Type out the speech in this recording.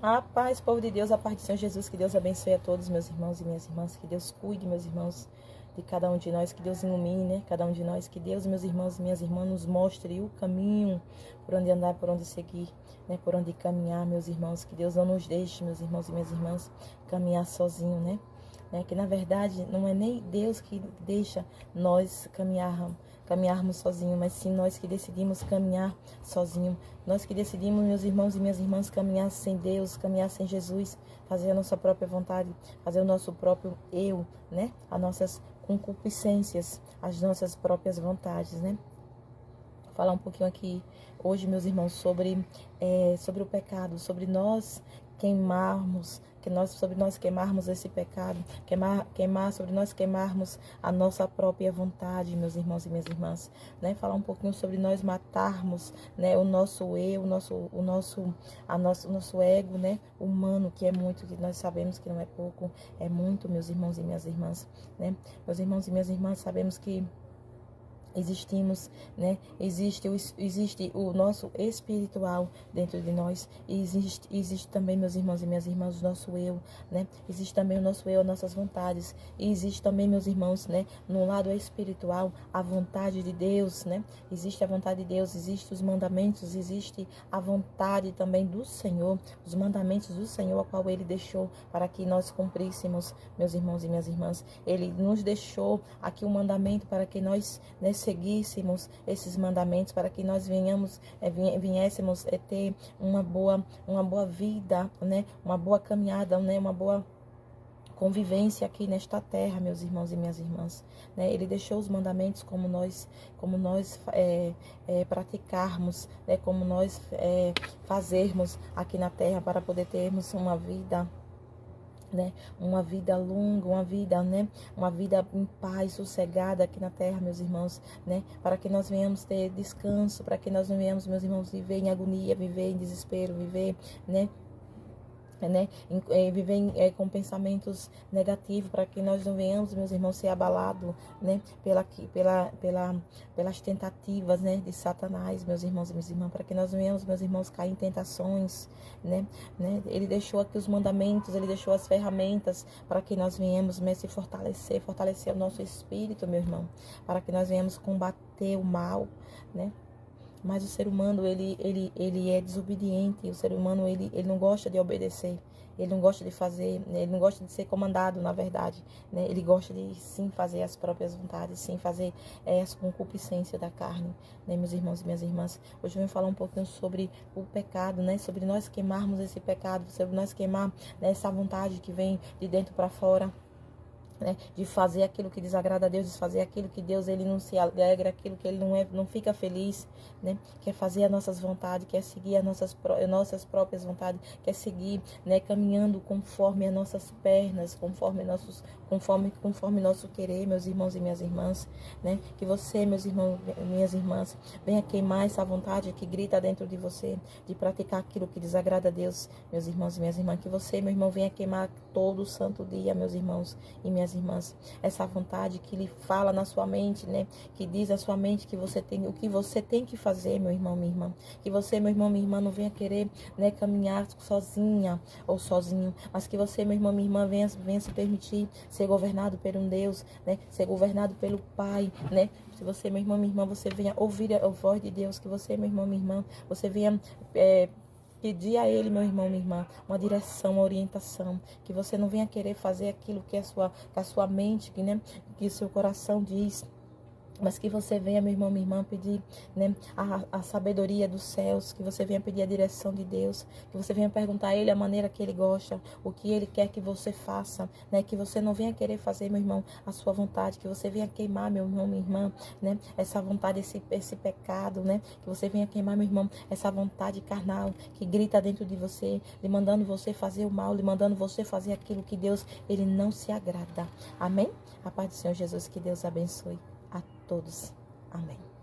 A paz, povo de Deus, a paz do Senhor Jesus, que Deus abençoe a todos, meus irmãos e minhas irmãs, que Deus cuide, meus irmãos, de cada um de nós, que Deus ilumine, né? Cada um de nós, que Deus, meus irmãos e minhas irmãs, nos mostre o caminho por onde andar, por onde seguir, né? Por onde caminhar, meus irmãos, que Deus não nos deixe, meus irmãos e minhas irmãs, caminhar sozinho, né? Que na verdade não é nem Deus que deixa nós caminharmos sozinhos, mas sim nós que decidimos caminhar sozinho. Nós que decidimos, meus irmãos e minhas irmãs, caminhar sem Deus, caminhar sem Jesus, fazer a nossa própria vontade, fazer o nosso próprio eu, né? As nossas concupiscências, as nossas próprias vontades, né? Vou falar um pouquinho aqui hoje, meus irmãos, sobre o pecado, sobre nós queimarmos, sobre nós queimarmos esse pecado, sobre nós queimarmos a nossa própria vontade, meus irmãos e minhas irmãs, né? Falar um pouquinho sobre nós matarmos, né, o nosso eu, o nosso ego, né, humano, que é muito, que nós sabemos que não é pouco, é muito, meus irmãos e minhas irmãs, né? Meus irmãos e minhas irmãs, sabemos que existimos, né? Existe o nosso espiritual dentro de nós, e existe também, meus irmãos e minhas irmãs, o nosso eu, né? Existe também o nosso eu, as nossas vontades, e existe também, meus irmãos, né, no lado espiritual, a vontade de Deus, né? Existe a vontade de Deus, existe os mandamentos, existe a vontade também do Senhor, os mandamentos do Senhor, a qual Ele deixou para que nós cumpríssemos, meus irmãos e minhas irmãs. Ele nos deixou aqui um mandamento para que nós, né, seguíssemos esses mandamentos, para que nós viéssemos ter uma boa vida, né? Uma boa caminhada, né? Uma boa convivência aqui nesta terra, meus irmãos e minhas irmãs, né? Ele deixou os mandamentos como nós praticarmos, né? Como nós fazermos aqui na terra para poder termos uma vida, né? Uma vida longa, uma vida, né? Uma vida em paz, sossegada aqui na terra, meus irmãos, né? Para que nós venhamos ter descanso, para que nós não venhamos, meus irmãos, viver em agonia, viver em desespero, viver, né? Viver com pensamentos negativos, para que nós não venhamos, meus irmãos, ser abalados, né, pelas tentativas, né, de Satanás, meus irmãos e minhas irmãs, para que nós não venhamos, meus irmãos, cair em tentações, né. Ele deixou aqui os mandamentos, ele deixou as ferramentas para que nós venhamos, né, se fortalecer o nosso espírito, meu irmão, para que nós venhamos combater o mal, né. Mas o ser humano, ele é desobediente. O ser humano, ele não gosta de obedecer. Ele não gosta de fazer, ele não gosta de ser comandado, na verdade, né? Ele gosta de, sim, fazer as próprias vontades, sim, fazer as concupiscências da carne, né, meus irmãos e minhas irmãs? Hoje eu vou falar um pouquinho sobre o pecado, né? Sobre nós queimarmos esse pecado, sobre nós queimar, né, essa vontade que vem de dentro para fora, né, de fazer aquilo que desagrada a Deus, de fazer aquilo que Deus, ele não se alegra, aquilo que ele não fica feliz, né? Quer fazer as nossas vontades, quer seguir as nossas próprias vontades, quer seguir, né, caminhando conforme as nossas pernas, conforme nosso querer, meus irmãos e minhas irmãs, né? Que você, meus irmãos e minhas irmãs, venha queimar essa vontade que grita dentro de você, de praticar aquilo que desagrada a Deus, meus irmãos e minhas irmãs. Que você, meu irmão, venha queimar todo o santo dia, meus irmãos e minhas irmãs, essa vontade que lhe fala na sua mente, né? Que diz à sua mente que você tem, o que você tem que fazer, meu irmão, minha irmã. Que você, meu irmão, minha irmã, não venha querer, né, caminhar sozinha ou sozinho, mas que você, meu irmão, minha irmã, venha se permitir ser governado por um Deus, né? Ser governado pelo Pai, né? Se você, meu irmão, minha irmã, você venha ouvir a voz de Deus, que você, meu irmão, minha irmã, você venha pedir a Ele, meu irmão, minha irmã, uma direção, uma orientação, que você não venha querer fazer aquilo que a sua mente, né, que o seu coração diz, mas que você venha, meu irmão, minha irmã, pedir, né, a sabedoria dos céus, que você venha pedir a direção de Deus, que você venha perguntar a Ele a maneira que Ele gosta, o que Ele quer que você faça, né, que você não venha querer fazer, meu irmão, a sua vontade, que você venha queimar, meu irmão, minha irmã, né, essa vontade, esse pecado, né, que você venha queimar, meu irmão, essa vontade carnal que grita dentro de você, lhe mandando você fazer o mal, lhe mandando você fazer aquilo que Deus, Ele não se agrada. Amém? A paz do Senhor Jesus, que Deus abençoe a todos. Amém.